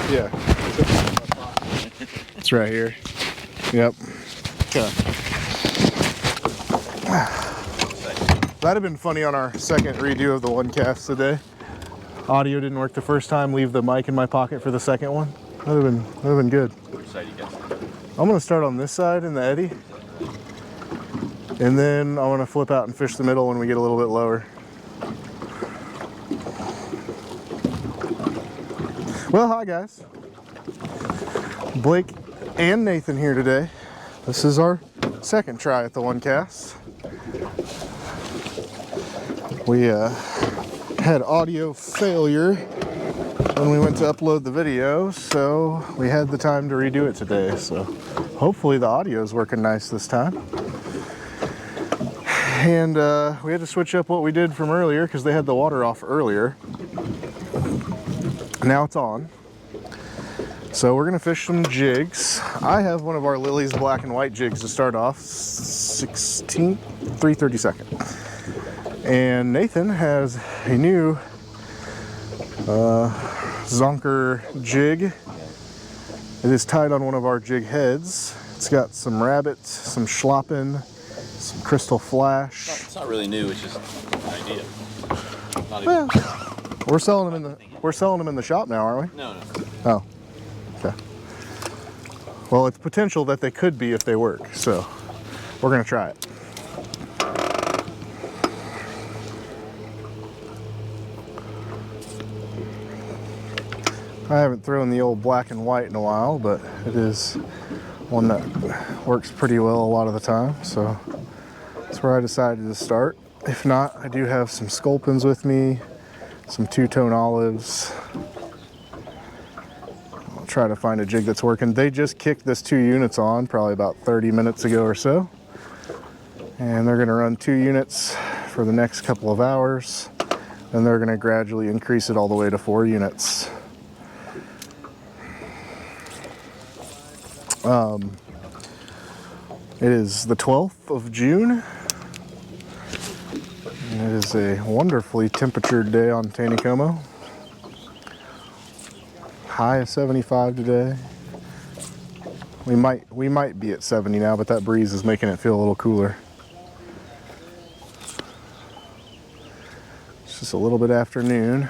Yeah. It's right here. Yep. Okay. That'd have been funny on our second redo of the one cast today. Audio didn't work the first time. Leave the mic in my pocket for the second one. That'd have been good. Which side you guys? I'm gonna start on this side in the eddy, and then I want to flip out and fish the middle when we get a little bit lower. Well, hi guys. Blake and Nathan here today. This is our second try at the one cast. We had audio failure when we went to upload the video, so we had the time to redo it today. So hopefully the audio is working nice this time. And we had to switch up what we did from earlier because they had the water off earlier. Now it's on. So we're gonna fish some jigs. I have one of our Lilleys black and white jigs to start off, 3/32. And Nathan has a new Zonker jig. It is tied on one of our jig heads. It's got some rabbits, some schlappen, some crystal flash. It's not really new, it's just an idea. Not Well, even... we're selling them in the shop now, aren't we? No. Oh, okay. Well, it's potential that they could be if they work, so we're gonna try it. I haven't thrown the old black and white in a while, but it is one that works pretty well a lot of the time, so that's where I decided to start. If not, I do have some sculpins with me, some two-tone olives. I'll try to find a jig that's working. They just kicked this 2 units on probably about 30 minutes ago or so, and they're going to run 2 units for the next couple of hours, and they're going to gradually increase it all the way to 4 units. It is the 12th of June. And it is a wonderfully temperatured day on Taneycomo. High of 75 today. We might be at 70 now, but that breeze is making it feel a little cooler. It's just a little bit after noon.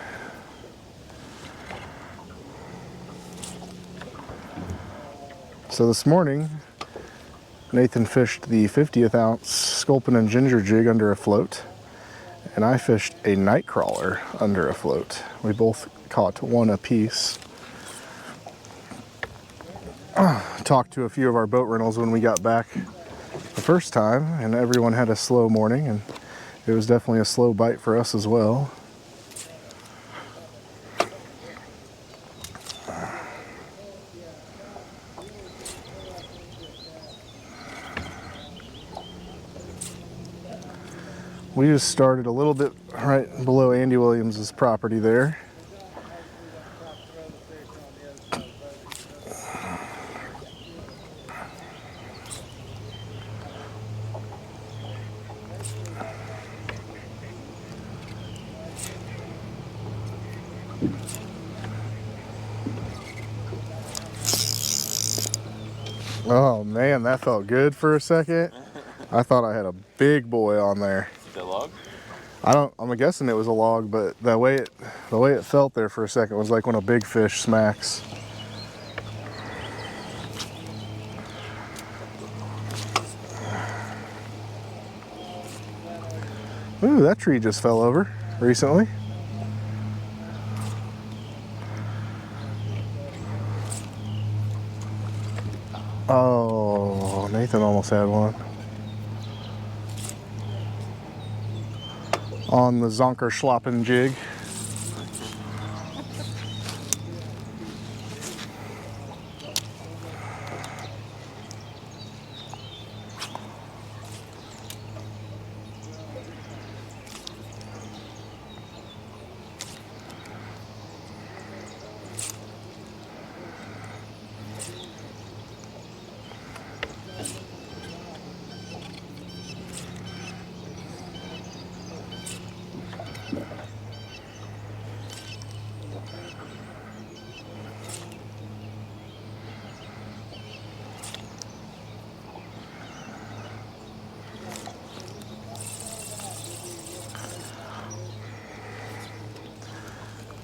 So this morning, Nathan fished the 50th ounce sculpin and ginger jig under a float, and I fished a night crawler under a float. We both caught 1 apiece. Talked to a few of our boat rentals when we got back the first time, and everyone had a slow morning, and it was definitely a slow bite for us as well. We just started a little bit right below Andy Williams's property there. Oh man, that felt good for a second. I thought I had a big boy on there. That log? I'm guessing it was a log, but the way it felt there for a second was like when a big fish smacks. Ooh, that tree just fell over recently. Oh, Nathan almost had one. On the Zonker Schlappen jig.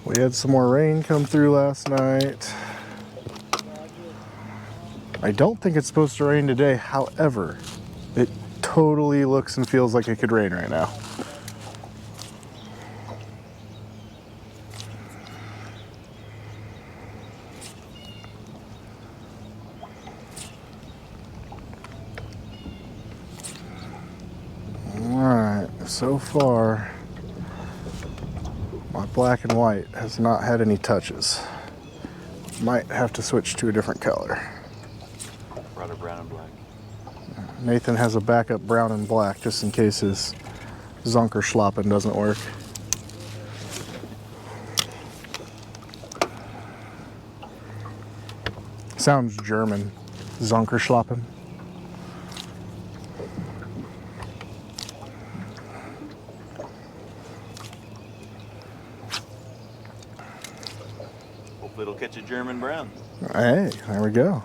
We had some more rain come through last night. I don't think it's supposed to rain today. However, it totally looks and feels like it could rain right now. Alright, so far my black and white has not had any touches. Might have to switch to a different color. Rather brown and black. Nathan has a backup brown and black just in case his Zonkerschlappen doesn't work. Sounds German. Zonkerschlappen. Hopefully it'll catch a German brown. Hey, there we go.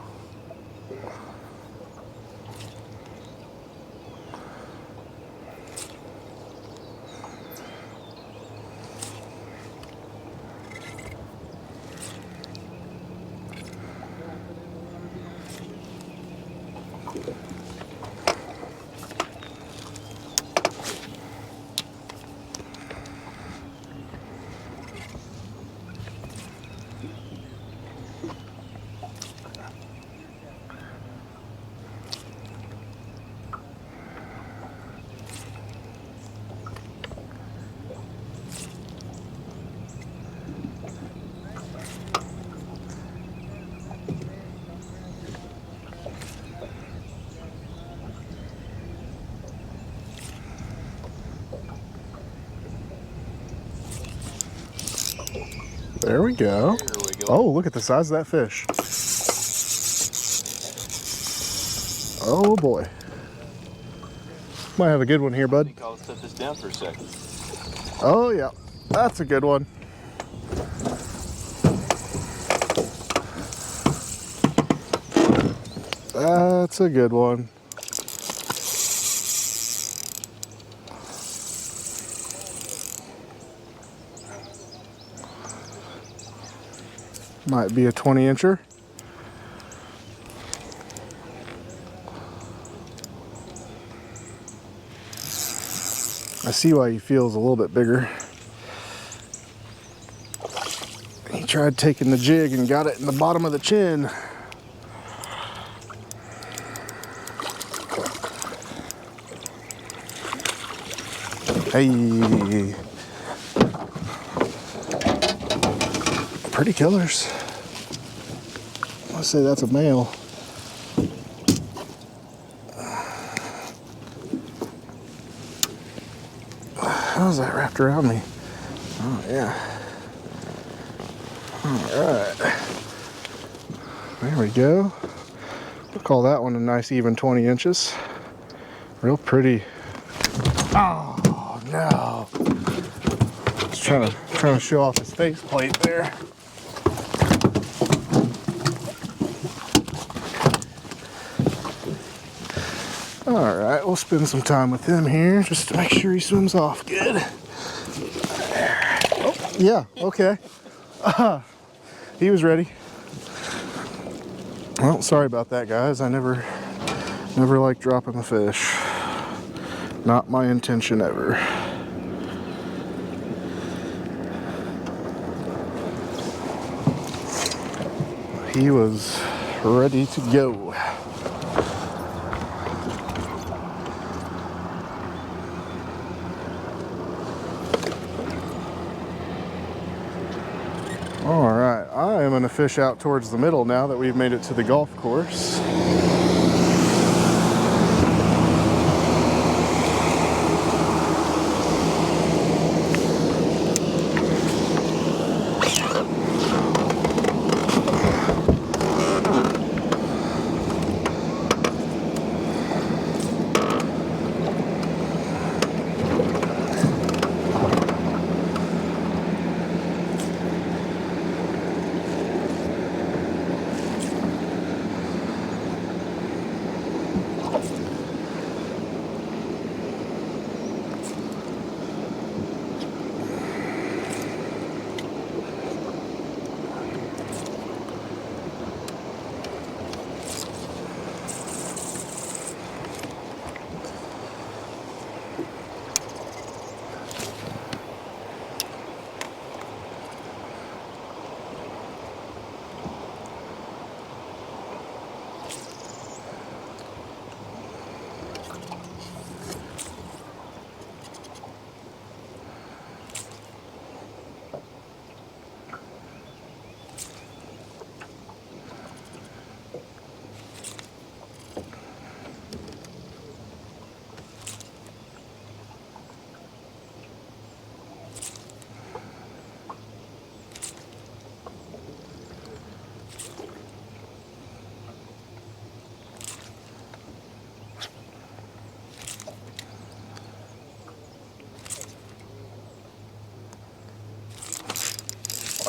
There we go. There we go. Oh, look at the size of that fish. Oh boy. Might have a good one here, I bud. think I'll set this down for a second. Oh yeah, that's a good one. That's a good one. Might be a 20-incher. I see why he feels a little bit bigger. He tried taking the jig and got it in the bottom of the chin. Hey. Pretty killers. I say that's a male. How's that wrapped around me? Oh yeah. Alright. There we go. We'll call that one a nice even 20 inches. Real pretty. Oh no. Just trying to show off his face plate there. Alright, we'll spend some time with him here just to make sure he swims off good. Oh, yeah, okay. He was ready. Well, sorry about that, guys. I never like dropping the fish. Not my intention ever. He was ready to go. All right, I am gonna fish out towards the middle now that we've made it to the golf course.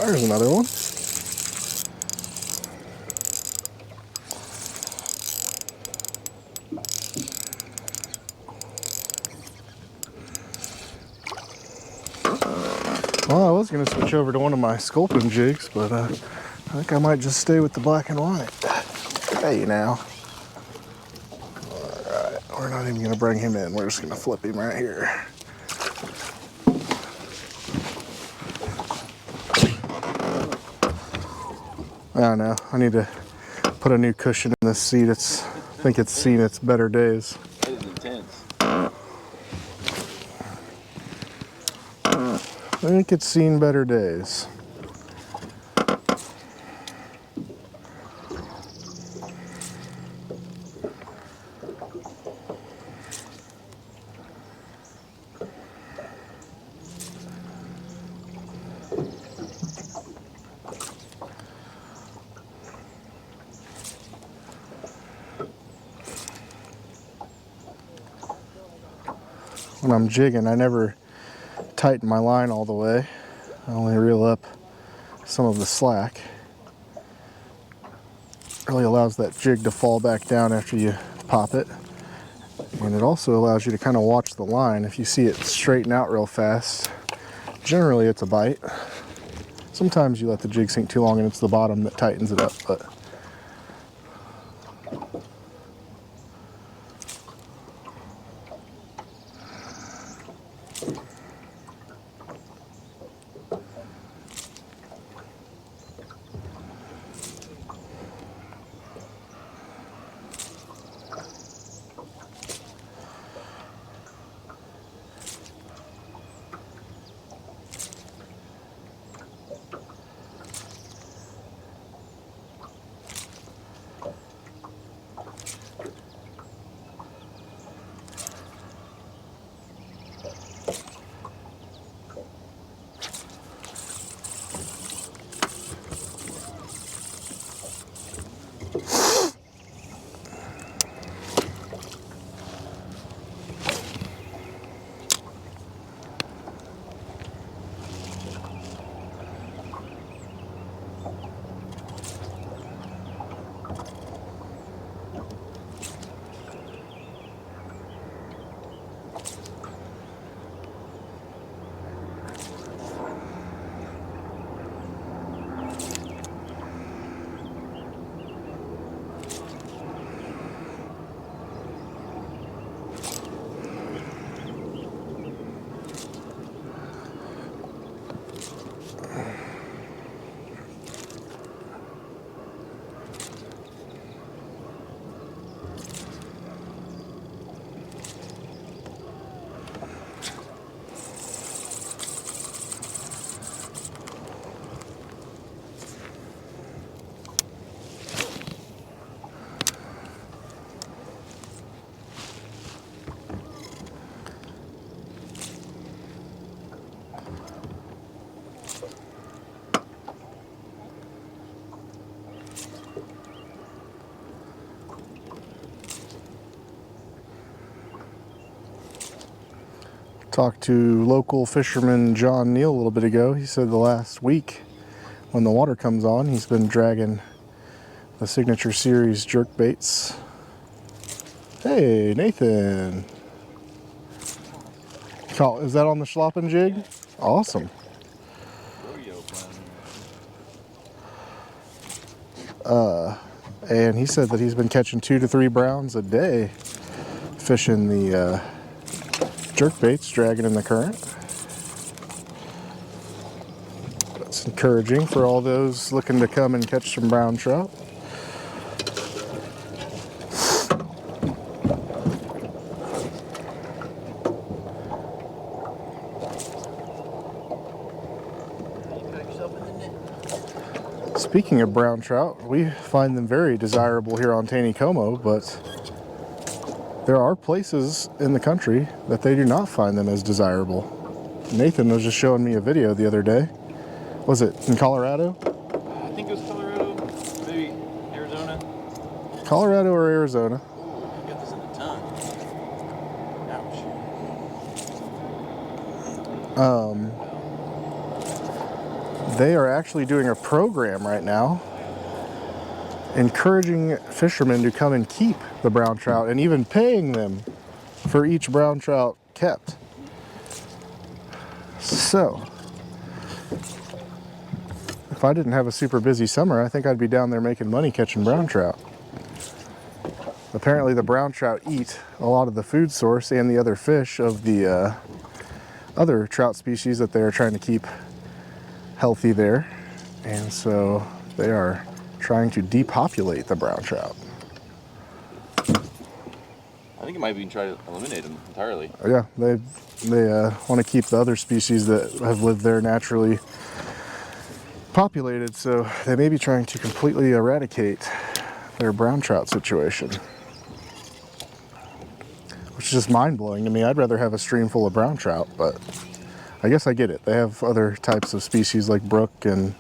There's another one. Well, I was going to switch over to one of my sculpin jigs, but I think I might just stay with the black and white. Hey, now. Alright, we're not even going to bring him in. We're just going to flip him right here. I don't know. I need to put a new cushion in this seat. I think it's seen its better days. That is intense. I think it's seen better days. When I'm jigging, I never tighten my line all the way. I only reel up some of the slack. Really allows that jig to fall back down after you pop it. And it also allows you to kind of watch the line. If you see it straighten out real fast, generally it's a bite. Sometimes you let the jig sink too long and it's the bottom that tightens it up, but talked to local fisherman John Neal a little bit ago. He said the last week when the water comes on, he's been dragging the Signature Series jerk baits. Hey, Nathan. Is that on the schlopping jig? Awesome. And he said that he's been catching 2 to 3 browns a day fishing the jerk baits, dragging in the current. That's encouraging for all those looking to come and catch some brown trout. Speaking of brown trout, we find them very desirable here on Taneycomo, but there are places in the country that they do not find them as desirable. Nathan was just showing me a video the other day. Was it in Colorado? I think it was Colorado, maybe Arizona. Colorado or Arizona. Ooh, I got this in a ton. Ouch. they are actually doing a program right now encouraging fishermen to come and keep the brown trout and even paying them for each brown trout kept. So, if I didn't have a super busy summer, I think I'd be down there making money catching brown trout. Apparently the brown trout eat a lot of the food source and the other fish of the other trout species that they're trying to keep healthy there. And so they are trying to depopulate the brown trout. I think it might even try to eliminate them entirely. Yeah, they want to keep the other species that have lived there naturally populated, so they may be trying to completely eradicate their brown trout situation. Which is just mind-blowing to me. I'd rather have a stream full of brown trout, but I guess I get it. They have other types of species like brook and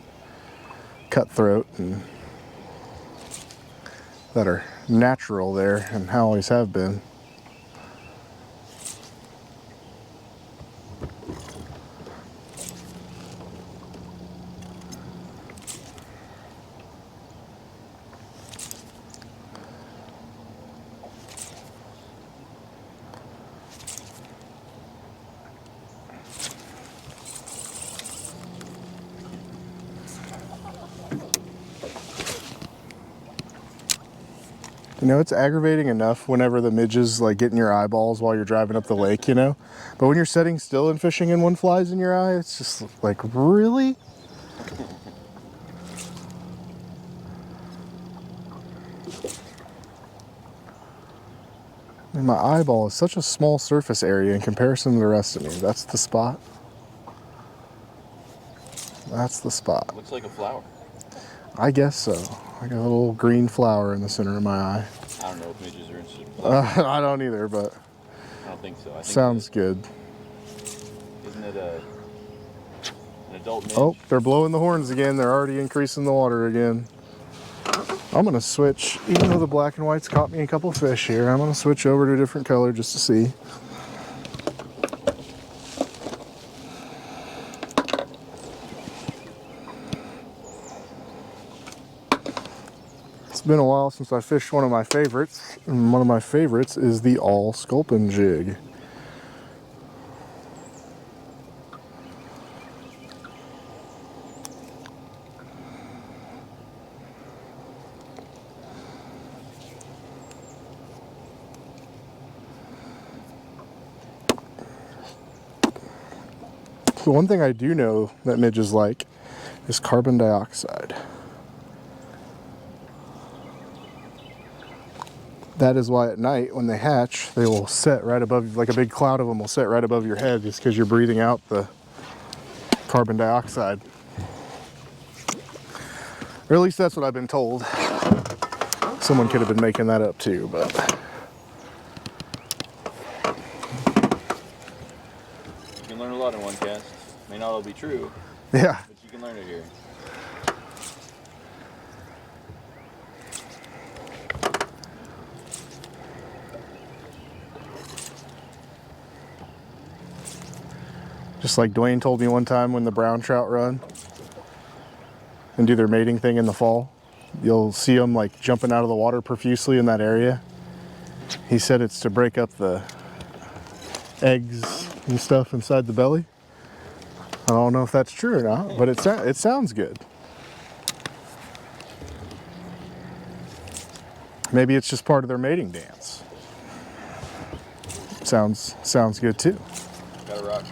cutthroat and that are natural there and always have been. You know, it's aggravating enough whenever the midges like get in your eyeballs while you're driving up the lake, you know? But when you're sitting still and fishing and one flies in your eye, it's just like, really? And my eyeball is such a small surface area in comparison to the rest of me. That's the spot. That's the spot. Looks like a flower. I guess so. I got a little green flower in the center of my eye. I don't know if midges are interested in flowers. I don't either, but I don't think so. I think sounds good. Isn't it an adult midge? Oh, they're blowing the horns again. They're already increasing the water again. I'm gonna switch, even though the black and white's caught me a couple fish here, I'm gonna switch over to a different color just to see. It's been a while since I fished one of my favorites, and one of my favorites is the all sculpin jig. So one thing I do know that midges like is carbon dioxide. That is why at night when they hatch, they will set right above, like a big cloud of them will set right above your head just because you're breathing out the carbon dioxide. Or at least that's what I've been told. Someone could have been making that up too, but. You can learn a lot in one cast. May not all be true. Yeah. But you can learn it here. Just like Dwayne told me one time when the brown trout run and do their mating thing in the fall, you'll see them like jumping out of the water profusely in that area. He said it's to break up the eggs and stuff inside the belly. I don't know if that's true or not, but it sounds good. Maybe it's just part of their mating dance. Sounds good too. Got a rock.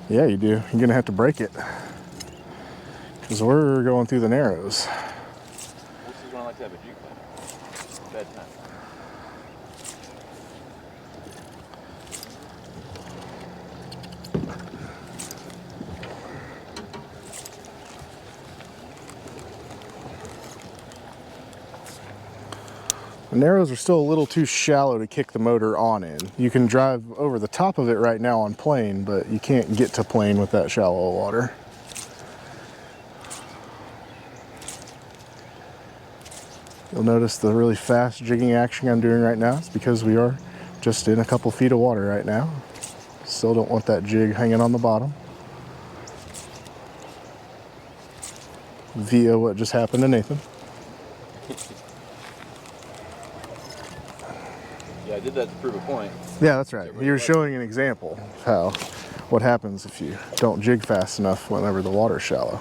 Yeah, you do. You're gonna have to break it because we're going through the narrows. This is when I like to have a jig plan. Bad time. The narrows are still a little too shallow to kick the motor on in. You can drive over the top of it right now on plane, but you can't get to plane with that shallow water. You'll notice the really fast jigging action I'm doing right now. It's because we are just in a couple feet of water right now. Still don't want that jig hanging on the bottom. via what just happened to Nathan. Yeah, I did that to prove a point. Yeah, that's right. You're showing an example of what happens if you don't jig fast enough whenever the water's shallow.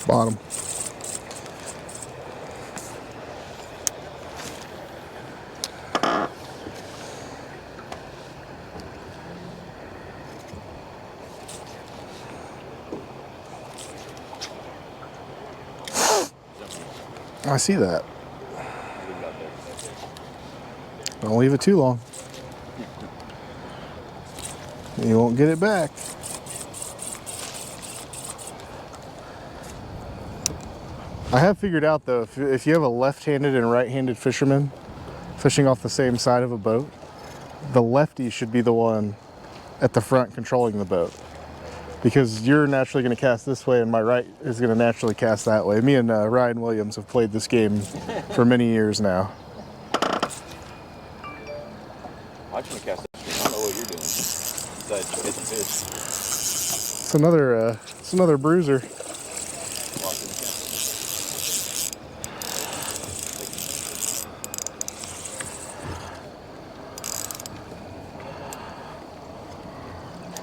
Bottom. I see that. Don't leave it too long. You won't get it back. I have figured out though, if you have a left-handed and right-handed fisherman fishing off the same side of a boat, the lefty should be the one at the front controlling the boat. Because you're naturally going to cast this way and my right is going to naturally cast that way. Me and Ryan Williams have played this game for many years now. I'm trying to cast that. I don't know what you're doing besides catching fish. It's another bruiser. Watching the camera.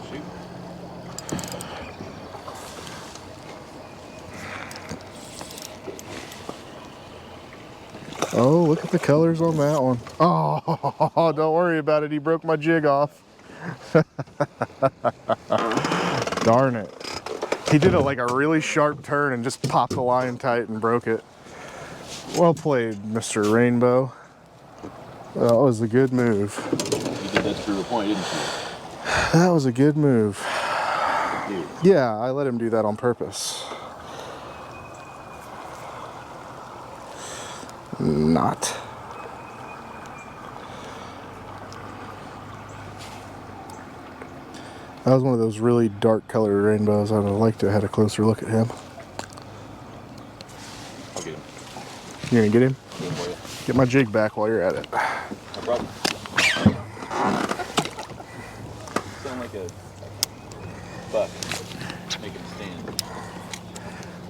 Shoot. Oh, look at the colors on that one. Oh, don't worry about it. He broke my jig off. Darn it. He did like a really sharp turn and just popped the line tight and broke it. Well played, Mr. Rainbow. That was a good move. You did that to prove a point, didn't you? That was a good move. Dude. Yeah, I let him do that on purpose. Not. That was one of those really dark colored rainbows. I'd have liked to have had a closer look at him. I'll get him. You gonna get him? I'll get him for you. Get my jig back while you're at it. No problem. Sound like a buck. Make him stand.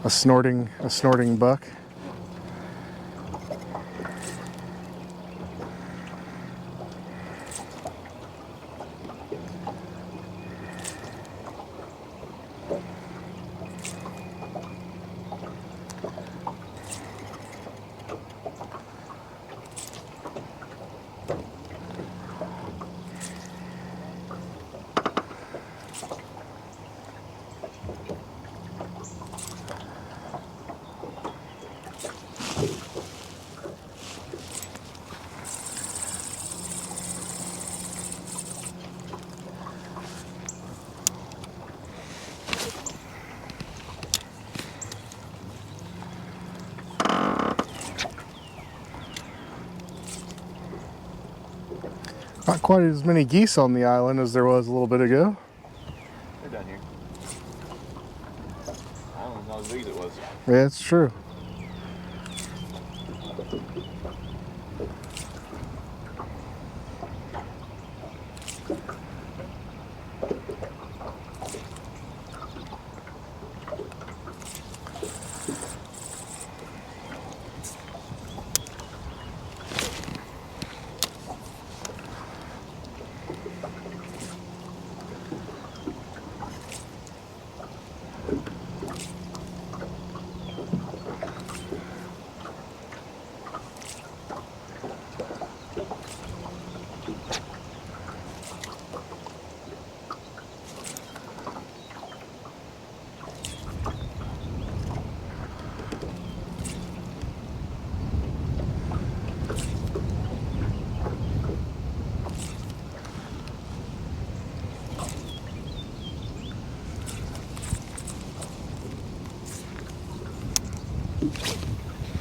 A snorting buck. Not quite as many geese on the island as there was a little bit ago. They're down here. Island's not as big as it was. Yeah, it's true.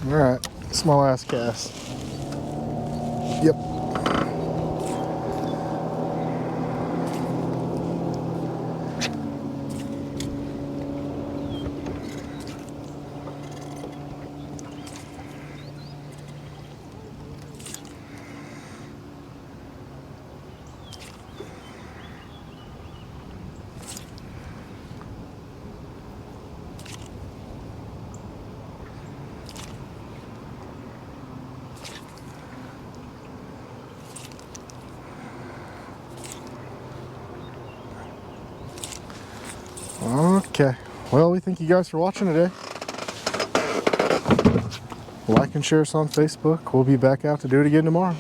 Alright, it's my last cast. Yep. Okay, well, we thank you guys for watching today. Like and share us on Facebook. We'll be back out to do it again tomorrow.